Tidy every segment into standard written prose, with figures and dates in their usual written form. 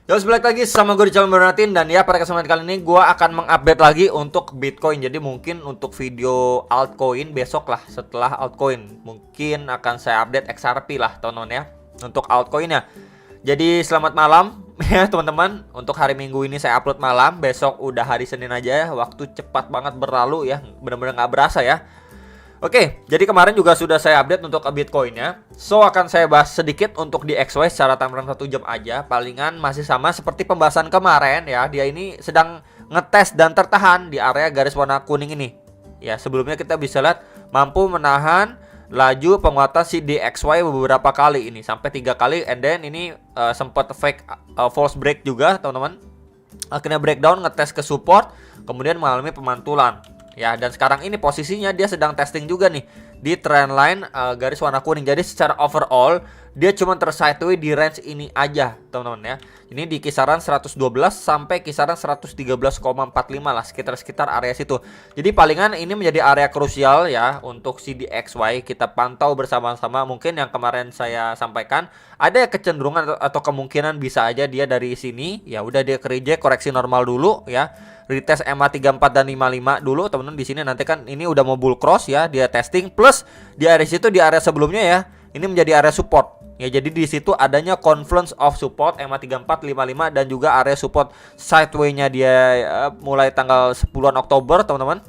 Yo, balik lagi sama gue di channel Bernardin. Dan ya, pada kesempatan kali ini gue akan mengupdate lagi untuk Bitcoin. Jadi mungkin untuk video altcoin besok lah, setelah altcoin mungkin akan saya update XRP lah teman-teman ya, untuk altcoinnya. Jadi selamat malam ya teman-teman. Untuk hari Minggu ini saya upload malam, besok udah hari Senin aja ya. Waktu cepat banget berlalu ya, bener-bener gak berasa ya. Oke, jadi kemarin juga sudah saya update untuk Bitcoin-nya. So, akan saya bahas sedikit untuk di XY secara time frame 1 jam aja. Palingan masih sama seperti pembahasan kemarin ya. Dia ini sedang ngetes dan tertahan di area garis warna kuning ini. Ya, sebelumnya kita bisa lihat mampu menahan laju penguatan si DXY beberapa kali ini. Sampai 3 kali, and then ini sempat fake false break juga teman-teman. Akhirnya breakdown, ngetes ke support, kemudian mengalami pemantulan. Ya, dan sekarang ini posisinya dia sedang testing juga nih di trendline garis warna kuning. Jadi secara overall dia cuma tersideways di range ini aja, teman-teman ya. Ini di kisaran 112 sampai kisaran 113,45 lah, sekitar area situ. Jadi palingan ini menjadi area krusial ya untuk si DXY. Kita pantau bersama-sama. Mungkin yang kemarin saya sampaikan ada kecenderungan atau kemungkinan bisa aja dia dari sini ya udah dia reject, koreksi normal dulu ya. Retest EMA 34 dan 55 dulu teman-teman. Di sini nanti kan ini udah mau bull cross ya, dia testing plus di area situ, di area sebelumnya ya, ini menjadi area support. Ya, jadi di situ adanya confluence of support EMA 34, 55 dan juga area support sideways-nya dia mulai tanggal 10-an Oktober, teman-teman.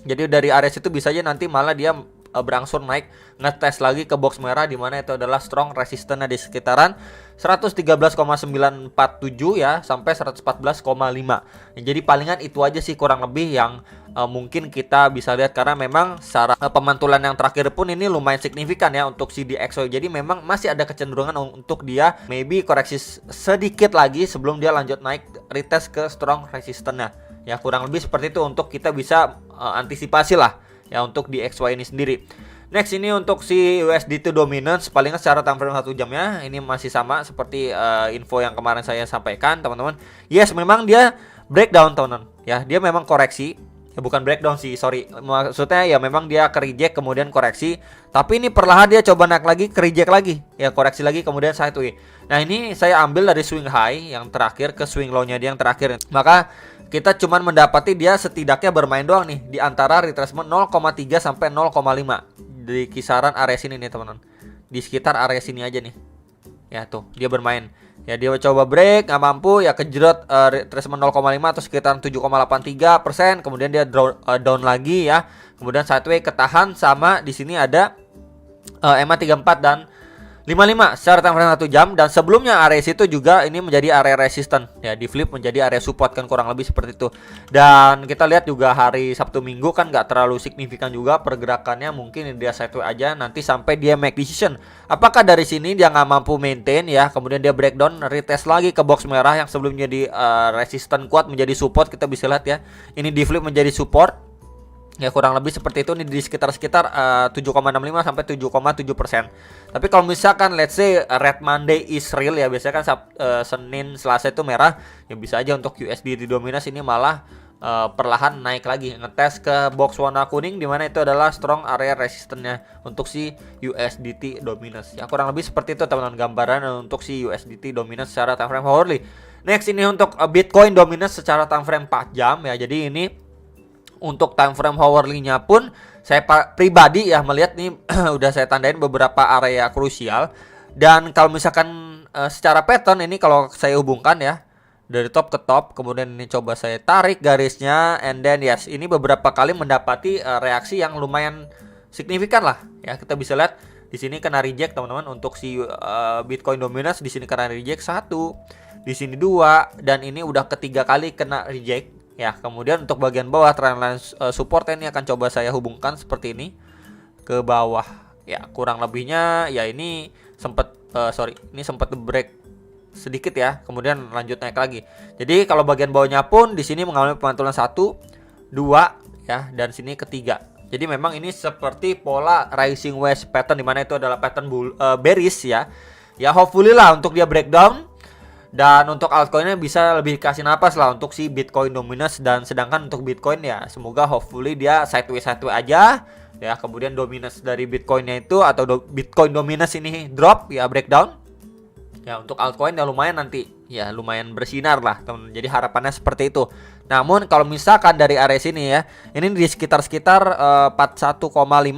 Jadi dari area situ bisa aja nanti malah dia berangsur naik, ngetes lagi ke box merah di mana itu adalah strong resistance di sekitaran 113,947 ya sampai 114,5. Ya, jadi palingan itu aja sih kurang lebih yang mungkin kita bisa lihat, karena memang secara pemantulan yang terakhir pun ini lumayan signifikan ya untuk si DXY. Jadi memang masih ada kecenderungan untuk dia maybe koreksi sedikit lagi sebelum dia lanjut naik retest ke strong resistance-nya. Ya, kurang lebih seperti itu untuk kita bisa antisipasi lah ya untuk di XY ini sendiri. Next, ini untuk si USDT dominance, palingan secara time frame 1 jamnya ini masih sama seperti info yang kemarin saya sampaikan teman-teman. Yes, memang dia breakdown teman-teman ya, dia memang koreksi ya, bukan breakdown sih, sorry, maksudnya ya memang dia ke reject kemudian koreksi, tapi ini perlahan dia coba naik lagi, ke reject lagi ya, koreksi lagi kemudian sideways. Nah, ini saya ambil dari swing high yang terakhir ke swing low nya dia yang terakhir, maka kita cuman mendapati dia setidaknya bermain doang nih di antara retracement 0,3 sampai 0,5 di kisaran area sini nih teman-teman. Di sekitar area sini aja nih. Ya tuh, dia bermain. Ya, dia coba break, nggak mampu ya, kejerot retracement 0,5 atau sekitar 7,83%, kemudian dia down lagi ya. Kemudian sideways ketahan sama di sini ada EMA 34 dan 55 secara time frame 1 jam, dan sebelumnya area situ juga ini menjadi area resistance ya, di flip menjadi area support kan, kurang lebih seperti itu. Dan kita lihat juga hari Sabtu Minggu kan nggak terlalu signifikan juga pergerakannya, mungkin dia sideways aja nanti sampai dia make decision. Apakah dari sini dia nggak mampu maintain ya, kemudian dia breakdown, retest lagi ke box merah yang sebelumnya di resistance kuat menjadi support, kita bisa lihat ya. Ini di flip menjadi support. Ya, kurang lebih seperti itu nih di sekitar 7,65 sampai 7,7%. Tapi kalau misalkan let's say Red Monday is real ya, biasanya kan Senin Selasa itu merah, ya bisa aja untuk USDT dominance ini malah perlahan naik lagi, ngetes ke box warna kuning di mana itu adalah strong area resistance-nya untuk si USDT dominance. Ya, kurang lebih seperti itu teman-teman gambaran untuk si USDT dominance secara time frame hourly. Next, ini untuk Bitcoin dominance secara time frame 4 jam ya. Jadi ini untuk time frame hourly-nya pun saya pribadi ya melihat nih udah saya tandain beberapa area krusial. Dan kalau misalkan secara pattern ini kalau saya hubungkan ya dari top ke top, kemudian ini coba saya tarik garisnya, and then yes, ini beberapa kali mendapati reaksi yang lumayan signifikan lah ya. Kita bisa lihat di sini kena reject teman-teman untuk si Bitcoin dominance, di sini kena reject 1, di sini 2, dan ini udah ketiga kali kena reject. Ya, kemudian untuk bagian bawah trendline support ini akan coba saya hubungkan seperti ini ke bawah. Ya, kurang lebihnya ya ini sempat ini sempat break sedikit ya, kemudian lanjut naik lagi. Jadi kalau bagian bawahnya pun di sini mengalami pemantulan 1, 2 ya, dan sini ketiga. Jadi memang ini seperti pola rising wedge pattern, di mana itu adalah pattern bearish ya. Ya, hopefully lah untuk dia breakdown. Dan untuk altcoinnya bisa lebih kasih napas lah untuk si Bitcoin dominance, dan sedangkan untuk Bitcoin ya semoga hopefully dia sideways aja ya, kemudian dominance dari Bitcoinnya itu atau Bitcoin dominance ini drop ya, breakdown ya. Untuk altcoin ya lumayan nanti ya lumayan bersinar lah teman. Jadi harapannya seperti itu. Namun kalau misalkan dari area sini ya, ini di sekitar 41,5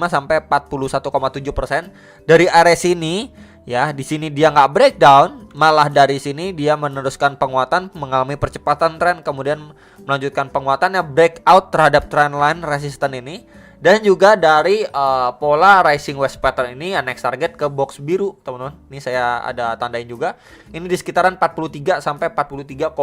sampai 41,7%. Dari area sini ya, di sini dia nggak breakdown, malah dari sini dia meneruskan penguatan, mengalami percepatan tren, kemudian melanjutkan penguatannya, breakout terhadap trendline resisten ini. Dan juga dari pola rising wedge pattern ini ya, next target ke box biru teman-teman. Ini saya ada tandain juga. Ini di sekitaran 43 sampai 43,2%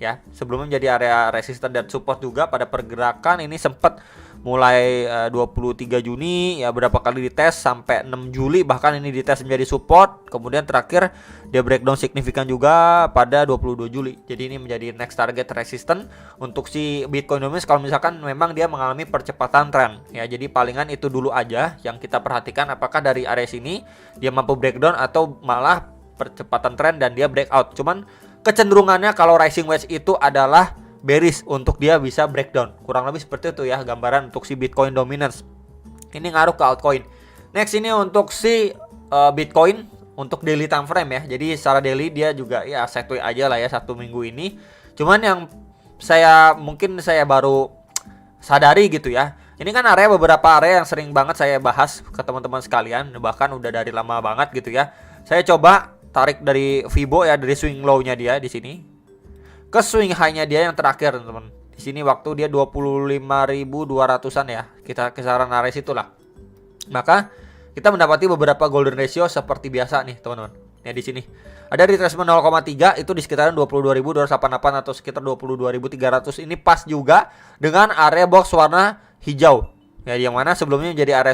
ya. Sebelumnya menjadi area resisten dan support juga pada pergerakan ini sempat mulai 23 Juni ya, berapa kali dites sampai 6 Juli bahkan ini dites menjadi support, kemudian terakhir dia breakdown signifikan juga pada 22 Juli. Jadi ini menjadi next target resisten untuk si Bitcoin Dominance kalau misalkan memang dia mengalami percepatan tren ya. Jadi palingan itu dulu aja yang kita perhatikan, apakah dari area sini dia mampu breakdown atau malah percepatan tren dan dia breakout. Cuman kecenderungannya kalau rising wedge itu adalah bearish untuk dia bisa breakdown. Kurang lebih seperti itu ya gambaran untuk si Bitcoin Dominance. Ini ngaruh ke altcoin. Next ini untuk si Bitcoin untuk daily time frame ya. Jadi secara daily dia juga ya sideways aja lah ya satu minggu ini. Cuman yang mungkin saya baru sadari gitu ya. Ini kan beberapa area yang sering banget saya bahas ke teman-teman sekalian, bahkan udah dari lama banget gitu ya. Saya coba tarik dari Fibo ya, dari swing low-nya dia di sini ke swing high-nya dia yang terakhir teman-teman. Di sini waktu dia 25.200-an ya. Kita kisaran area situ lah. Maka kita mendapati beberapa golden ratio seperti biasa nih, teman-teman. Ya di sini. Ada retracement 0,3 itu di sekitaran 22.288 atau sekitar 22.300. Ini pas juga dengan area box warna hijau. Ya, yang mana sebelumnya menjadi area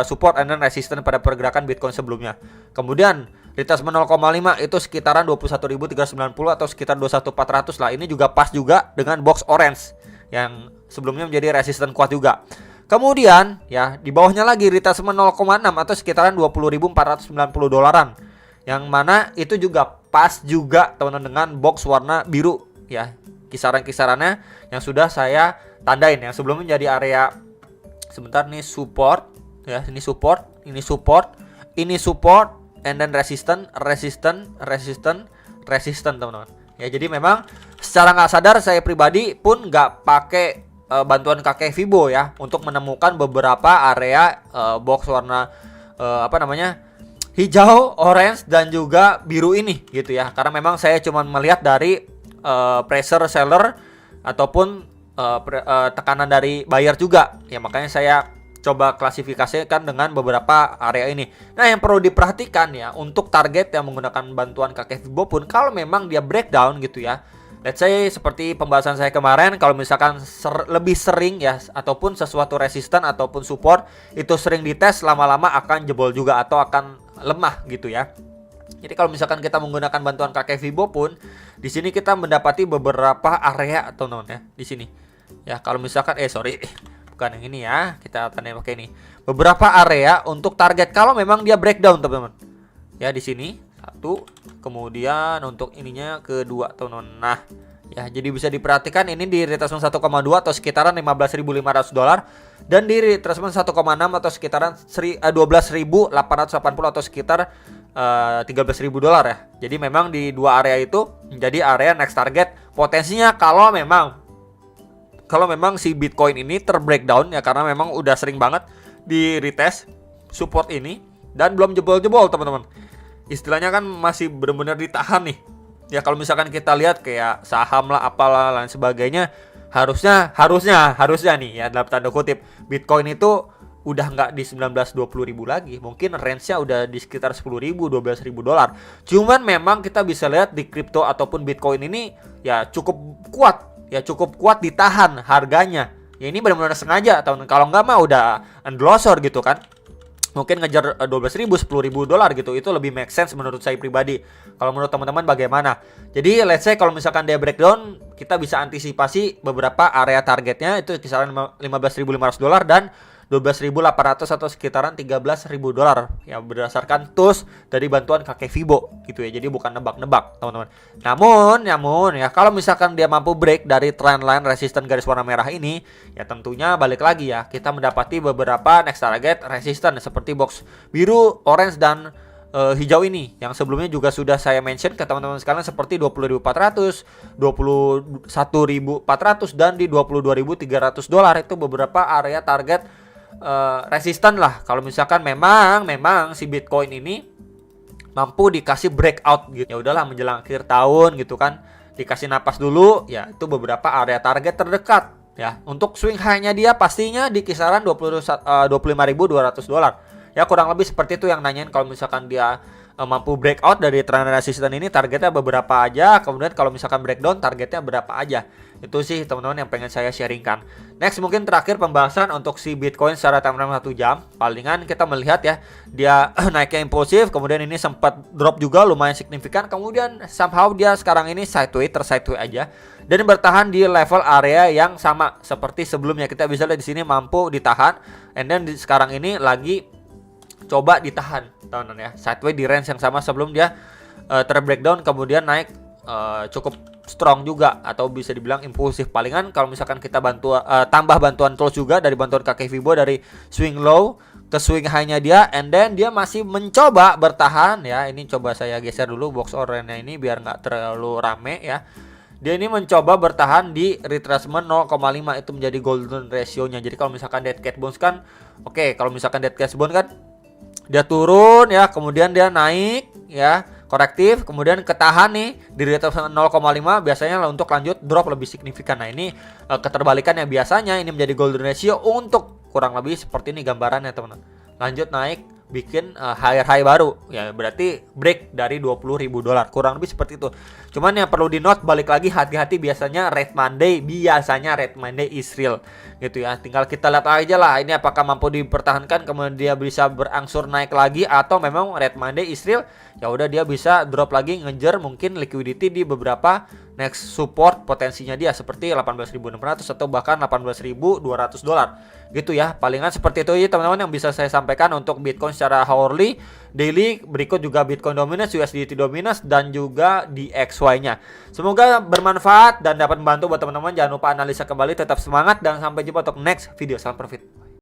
support and then resistance pada pergerakan Bitcoin sebelumnya. Kemudian retracement 0,5 itu sekitaran 21.390 atau sekitar 21.400 lah. Ini juga pas juga dengan box orange yang sebelumnya menjadi resisten kuat juga. Kemudian ya di bawahnya lagi retracement 0,6 atau sekitaran 20.490 dolaran. Yang mana itu juga pas juga teman-teman dengan box warna biru ya. Kisaran-kisarannya yang sudah saya tandain yang sebelumnya menjadi area sebentar nih support ya, ini support, ini support, ini support, and then resisten teman-teman. Ya jadi memang secara nggak sadar saya pribadi pun nggak pakai bantuan kakek Fibo ya untuk menemukan beberapa area box warna hijau, orange dan juga biru ini gitu ya. Karena memang saya cuma melihat dari pressure seller ataupun tekanan dari buyer juga ya, makanya saya coba klasifikasikan dengan beberapa area ini. Nah yang perlu diperhatikan ya untuk target yang menggunakan bantuan kakek Fibo pun kalau memang dia breakdown gitu ya, let's say seperti pembahasan saya kemarin, kalau misalkan lebih sering ya ataupun sesuatu resisten ataupun support itu sering dites, lama-lama akan jebol juga atau akan lemah gitu ya. Jadi kalau misalkan kita menggunakan bantuan kakek Fibo pun di sini kita mendapati beberapa area atau ya di sini. Ya kalau misalkan bukan yang ini ya, kita tanda pakai ini. Beberapa area untuk target kalau memang dia breakdown teman-teman. Ya di sini satu, kemudian untuk ininya kedua teman-teman. Nah, ya jadi bisa diperhatikan ini di retracement 1,2 atau sekitaran 15.500 dolar dan di retracement 1,6 atau sekitaran 12.880 atau sekitar 13.000 dolar ya. Jadi memang di dua area itu menjadi area next target potensinya kalau memang si Bitcoin ini terbreakdown ya, karena memang udah sering banget di retest support ini dan belum jebol-jebol teman-teman. Istilahnya kan masih benar-benar ditahan nih. Ya kalau misalkan kita lihat kayak saham lah apalah lain sebagainya, harusnya nih ya dalam tanda kutip Bitcoin itu udah nggak di 19-20 ribu lagi, mungkin range-nya udah di sekitar 10.000 12.000 dolar. Cuman memang kita bisa lihat di kripto ataupun Bitcoin ini ya cukup kuat ditahan harganya. Ya ini benar-benar sengaja atau kalau nggak mah udah endlosor gitu kan. Mungkin ngejar 12.000 10.000 dolar gitu, itu lebih make sense menurut saya pribadi. Kalau menurut teman-teman bagaimana? Jadi let's say kalau misalkan dia breakdown, kita bisa antisipasi beberapa area targetnya itu kisaran 15.500 dolar dan 12.800 atau sekitaran 13.000 dolar ya, berdasarkan tools dari bantuan kakek Fibo gitu ya. Jadi bukan nebak-nebak teman-teman. Namun ya kalau misalkan dia mampu break dari trendline resisten garis warna merah ini ya, tentunya balik lagi ya, kita mendapati beberapa next target resisten seperti box biru, orange dan hijau ini yang sebelumnya juga sudah saya mention ke teman-teman sekalian seperti 20.400, 21.400 dan di 22.300 dolar. Itu beberapa area target resisten lah kalau misalkan memang si Bitcoin ini mampu dikasih breakout gitu. Ya udahlah menjelang akhir tahun gitu kan, dikasih napas dulu ya, itu beberapa area target terdekat ya. Untuk swing high-nya dia pastinya di kisaran 25.200 dolar. Ya kurang lebih seperti itu yang nanyain kalau misalkan dia mampu breakout dari trend resisten ini, targetnya beberapa aja, kemudian kalau misalkan breakdown targetnya berapa aja. Itu sih teman-teman yang pengen saya sharingkan. Next mungkin terakhir pembahasan untuk si Bitcoin secara time frame 1 jam. Palingan kita melihat ya, dia naiknya impulsif, kemudian ini sempat drop juga lumayan signifikan, kemudian somehow dia sekarang ini sideways aja dan bertahan di level area yang sama seperti sebelumnya. Kita bisa lihat di sini mampu ditahan, and then sekarang ini lagi coba ditahan teman-teman ya, sideways di range yang sama sebelum dia terbreakdown kemudian naik cukup strong juga, atau bisa dibilang impulsif. Palingan kalau misalkan kita tambah bantuan tools juga dari bantuan kakek Fibo dari swing low ke swing high-nya dia, and then dia masih mencoba bertahan ya. Ini coba saya geser dulu box oranye ini biar nggak terlalu rame ya. Dia ini mencoba bertahan di retracement 0,5, itu menjadi golden ratio-nya. Jadi kalau misalkan dead cat bounce kan oke, kalau misalkan dead cat bounce kan dia turun ya, kemudian dia naik ya, korektif, kemudian ketahan nih di retracement 0,5, biasanya untuk lanjut drop lebih signifikan. Nah ini keterbalikannya, biasanya ini menjadi golden ratio untuk kurang lebih seperti ini gambarannya teman-teman. Lanjut naik bikin higher high baru ya, berarti break dari 20.000 dolar, kurang lebih seperti itu. Cuman yang perlu di note balik lagi, hati-hati, biasanya Red Monday is real gitu ya. Tinggal kita lihat aja lah ini apakah mampu dipertahankan kemudian dia bisa berangsur naik lagi, atau memang Red Monday is real ya udah dia bisa drop lagi, ngejar mungkin liquidity di beberapa next support potensinya dia seperti 18.600 atau bahkan 18.200 dolar gitu ya. Palingan seperti itu aja teman-teman yang bisa saya sampaikan untuk Bitcoin secara hourly, daily, berikut juga Bitcoin dominance, USDT dominance, dan juga di XY-nya. Semoga bermanfaat dan dapat membantu buat teman-teman. Jangan lupa analisa kembali, tetap semangat, dan sampai jumpa untuk next video. Salam profit.